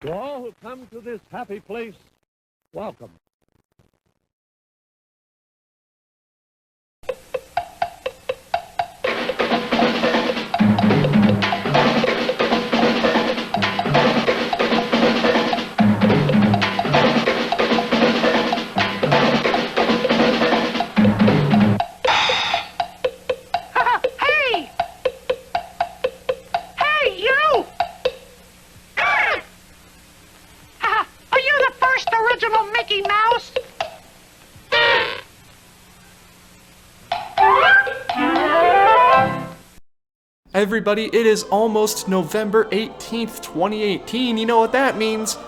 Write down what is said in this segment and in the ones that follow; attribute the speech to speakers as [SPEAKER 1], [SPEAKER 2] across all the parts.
[SPEAKER 1] To all who come to this happy place, welcome.
[SPEAKER 2] Everybody, it is almost November 18th, 2018. You know what that means?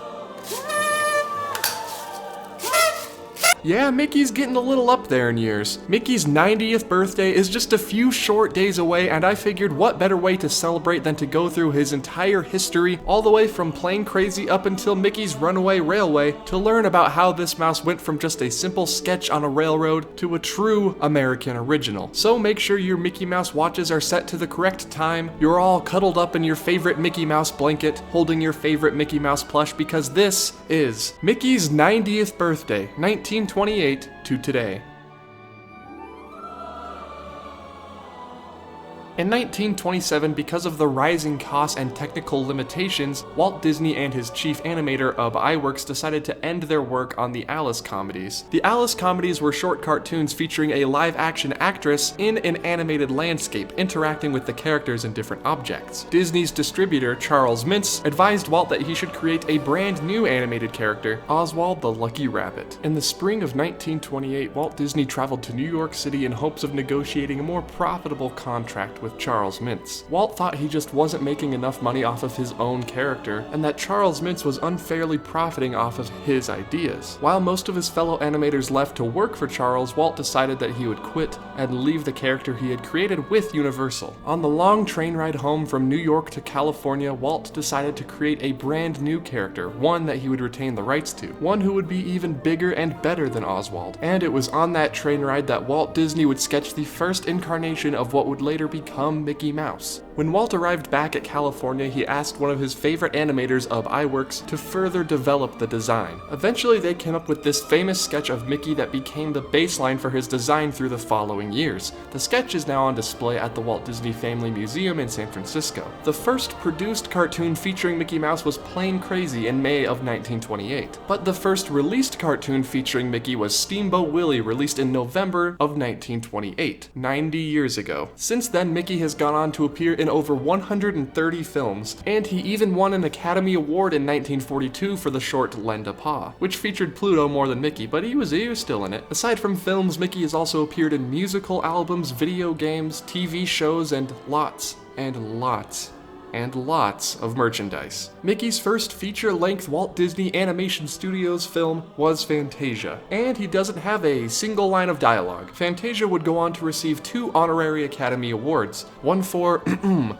[SPEAKER 2] Yeah, Mickey's getting a little up there in years. Mickey's 90th birthday is just a few short days away, and I figured what better way to celebrate than to go through his entire history, all the way from Plain Crazy up until Mickey's Runaway Railway, to learn about how this mouse went from just a simple sketch on a railroad to a true American original. So make sure your Mickey Mouse watches are set to the correct time, you're all cuddled up in your favorite Mickey Mouse blanket, holding your favorite Mickey Mouse plush, because this is Mickey's 90th birthday, 1928 to today. In 1927, because of the rising costs and technical limitations, Walt Disney and his chief animator of iWorks decided to end their work on the Alice comedies. The Alice comedies were short cartoons featuring a live-action actress in an animated landscape, interacting with the characters and different objects. Disney's distributor, Charles Mintz, advised Walt that he should create a brand new animated character, Oswald the Lucky Rabbit. In the spring of 1928, Walt Disney traveled to New York City in hopes of negotiating a more profitable contract with Charles Mintz. Walt thought he just wasn't making enough money off of his own character, and that Charles Mintz was unfairly profiting off of his ideas. While most of his fellow animators left to work for Charles, Walt decided that he would quit and leave the character he had created with Universal. On the long train ride home from New York to California, Walt decided to create a brand new character, one that he would retain the rights to, one who would be even bigger and better than Oswald. And it was on that train ride that Walt Disney would sketch the first incarnation of what would later become Mickey Mouse. When Walt arrived back at California, he asked one of his favorite animators of iWorks to further develop the design. Eventually, they came up with this famous sketch of Mickey that became the baseline for his design through the following years. The sketch is now on display at the Walt Disney Family Museum in San Francisco. The first produced cartoon featuring Mickey Mouse was Plain Crazy in May of 1928. But the first released cartoon featuring Mickey was Steamboat Willie, released in November of 1928, 90 years ago. Since then, Mickey has gone on to appear in over 130 films, and he even won an Academy Award in 1942 for the short Lend a Paw, which featured Pluto more than Mickey, but he was still in it. Aside from films, Mickey has also appeared in musical albums, video games, TV shows, and lots of merchandise. Mickey's first feature-length Walt Disney Animation Studios film was Fantasia, and he doesn't have a single line of dialogue. Fantasia would go on to receive 2 honorary Academy Awards, one for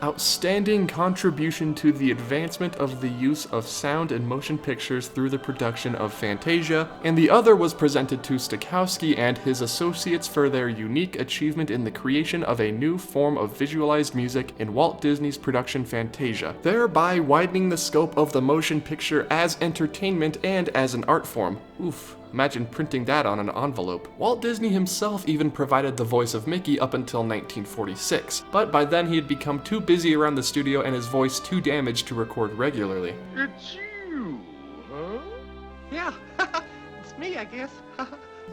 [SPEAKER 2] outstanding contribution to the advancement of the use of sound and motion pictures through the production of Fantasia, and the other was presented to Stokowski and his associates for their unique achievement in the creation of a new form of visualized music in Walt Disney's production Fantasia, thereby widening the scope of the motion picture as entertainment and as an art form. Oof. Imagine printing that on an envelope. Walt Disney himself even provided the voice of Mickey up until 1946, but by then he had become too busy around the studio and his voice too damaged to record regularly.
[SPEAKER 3] It's you, huh?
[SPEAKER 4] Yeah, it's me, I guess.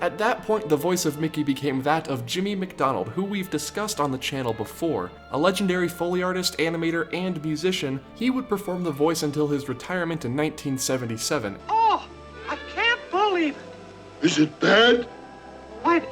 [SPEAKER 2] At that point, the voice of Mickey became that of Jimmy McDonald, who we've discussed on the channel before. A legendary Foley artist, animator, and musician, he would perform the voice until his retirement in 1977.
[SPEAKER 4] Oh, I can't believe it.
[SPEAKER 3] Is it bad?
[SPEAKER 4] Wait,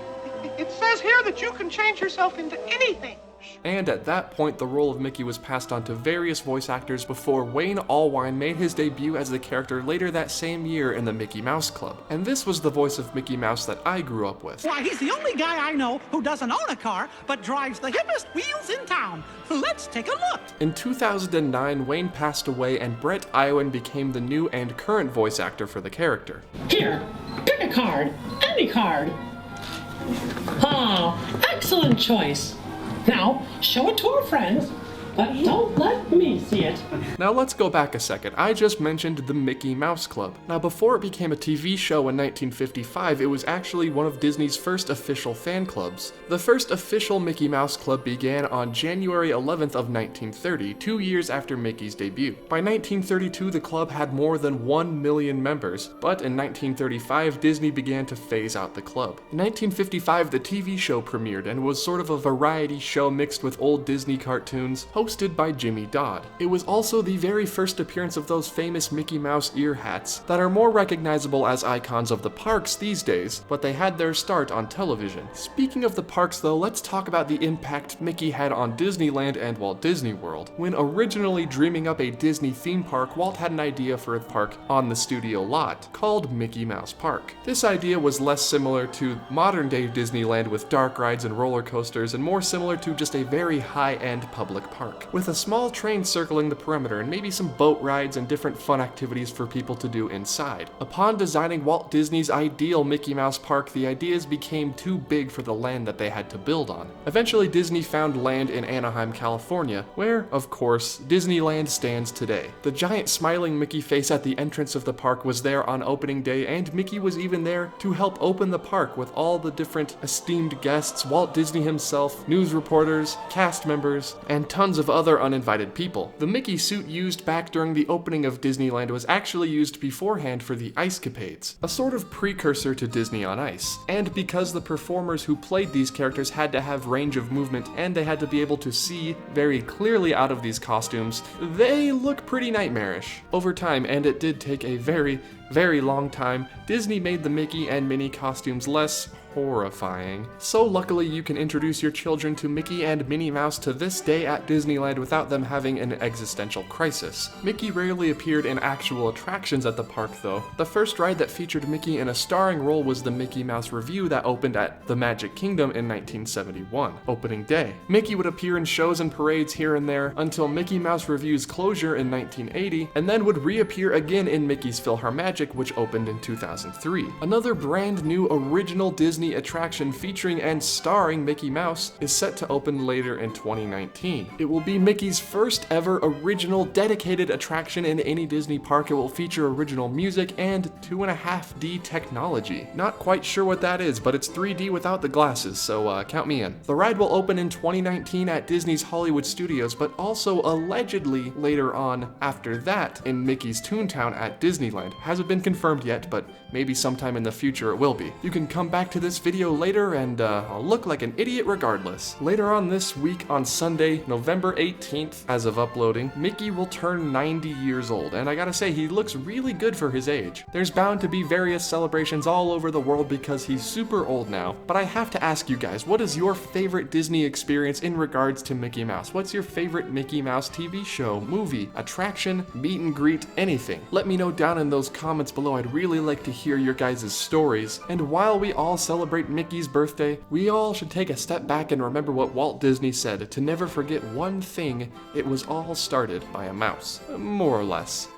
[SPEAKER 4] it says here that you can change yourself into anything.
[SPEAKER 2] And at that point, the role of Mickey was passed on to various voice actors before Wayne Allwine made his debut as the character later that same year in the Mickey Mouse Club. And this was the voice of Mickey Mouse that I grew up with.
[SPEAKER 5] Why, he's the only guy I know who doesn't own a car, but drives the hippest wheels in town. Let's take a look.
[SPEAKER 2] In 2009, Wayne passed away and Brett Iwan became the new and current voice actor for the character.
[SPEAKER 6] Here, pick a card. Any card. Oh, excellent choice. Now, show it to our friends. but don't let me see it.
[SPEAKER 2] Now let's go back a second. I just mentioned the Mickey Mouse Club. Now before it became a TV show in 1955, it was actually one of Disney's first official fan clubs. The first official Mickey Mouse Club began on January 11th of 1930, 2 years after Mickey's debut. By 1932, the club had more than 1 million members, but in 1935, Disney began to phase out the club. In 1955, the TV show premiered and was sort of a variety show mixed with old Disney cartoons, hosted by Jimmy Dodd. It was also the very first appearance of those famous Mickey Mouse ear hats that are more recognizable as icons of the parks these days, but they had their start on television. Speaking of the parks though, let's talk about the impact Mickey had on Disneyland and Walt Disney World. When originally dreaming up a Disney theme park, Walt had an idea for a park on the studio lot called Mickey Mouse Park. This idea was less similar to modern day Disneyland with dark rides and roller coasters and more similar to just a very high-end public park, with a small train circling the perimeter and maybe some boat rides and different fun activities for people to do inside. Upon designing Walt Disney's ideal Mickey Mouse Park, the ideas became too big for the land that they had to build on. Eventually, Disney found land in Anaheim, California, where, of course, Disneyland stands today. The giant smiling Mickey face at the entrance of the park was there on opening day, and Mickey was even there to help open the park with all the different esteemed guests, Walt Disney himself, news reporters, cast members, and tons of other uninvited people. The Mickey suit used back during the opening of Disneyland was actually used beforehand for the Ice Capades, a sort of precursor to Disney on Ice. And because the performers who played these characters had to have range of movement and they had to be able to see very clearly out of these costumes, they look pretty nightmarish. Over time, and it did take a very long time, Disney made the Mickey and Minnie costumes less horrifying. So luckily you can introduce your children to Mickey and Minnie Mouse to this day at Disneyland without them having an existential crisis. Mickey rarely appeared in actual attractions at the park though. The first ride that featured Mickey in a starring role was the Mickey Mouse Revue that opened at the Magic Kingdom in 1971, opening day. Mickey would appear in shows and parades here and there until Mickey Mouse Revue's closure in 1980, and then would reappear again in Mickey's PhilharMagic, which opened in 2003. Another brand new original Disney attraction featuring and starring Mickey Mouse is set to open later in 2019. It will be Mickey's first ever original dedicated attraction in any Disney park. It will feature original music and 2.5D technology. Not quite sure what that is, but it's 3D without the glasses, so count me in. The ride will open in 2019 at Disney's Hollywood Studios, but also allegedly later on after that in Mickey's Toontown at Disneyland. Hasn't been confirmed yet, but maybe sometime in the future it will be. You can come back to this video later and I'll look like an idiot regardless. Later on this week on Sunday, November 18th, as of uploading, Mickey will turn 90 years old, and I gotta say, he looks really good for his age. There's bound to be various celebrations all over the world because he's super old now, but I have to ask you guys, what is your favorite Disney experience in regards to Mickey Mouse? What's your favorite Mickey Mouse TV show, movie, attraction, meet and greet, anything? Let me know down in those comments below. I'd really like to hear your guys' stories. And while we all celebrate Mickey's birthday, we all should take a step back and remember what Walt Disney said, to never forget one thing: it was all started by a mouse. More or less.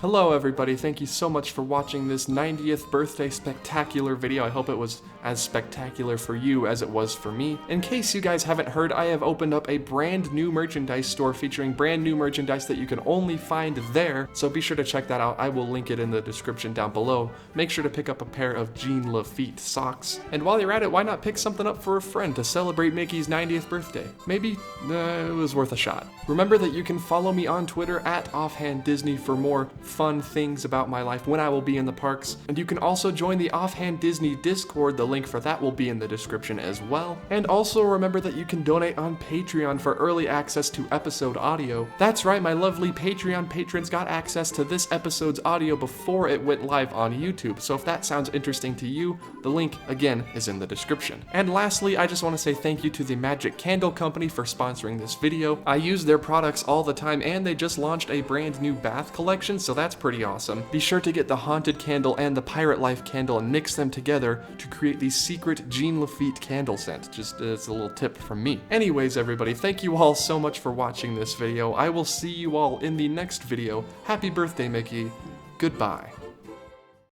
[SPEAKER 2] Hello everybody, thank you so much for watching this 90th birthday spectacular video. I hope it was as spectacular for you as it was for me. In case you guys haven't heard, I have opened up a brand new merchandise store featuring brand new merchandise that you can only find there, so be sure to check that out. I will link it in the description down below. Make sure to pick up a pair of Jean Lafitte socks. And while you're at it, why not pick something up for a friend to celebrate Mickey's 90th birthday? Maybe it was worth a shot. Remember that you can follow me on Twitter at Offhand Disney for more fun things about my life when I will be in the parks. And you can also join the Offhand Disney Discord. The link for that will be in the description as well. And also remember that you can donate on Patreon for early access to episode audio. That's right, my lovely Patreon patrons got access to this episode's audio before it went live on YouTube. So if that sounds interesting to you, the link again is in the description. And lastly, I just want to say thank you to the Magic Candle Company for sponsoring this video. I use their products all the time, and they just launched a brand new bath collection, so that's pretty awesome. Be sure to get the Haunted Candle and the Pirate Life Candle and mix them together to create the secret Jean Lafitte candle scent. Just as a little tip from me. Anyways, everybody, thank you all so much for watching this video. I will see you all in the next video. Happy birthday, Mickey. Goodbye.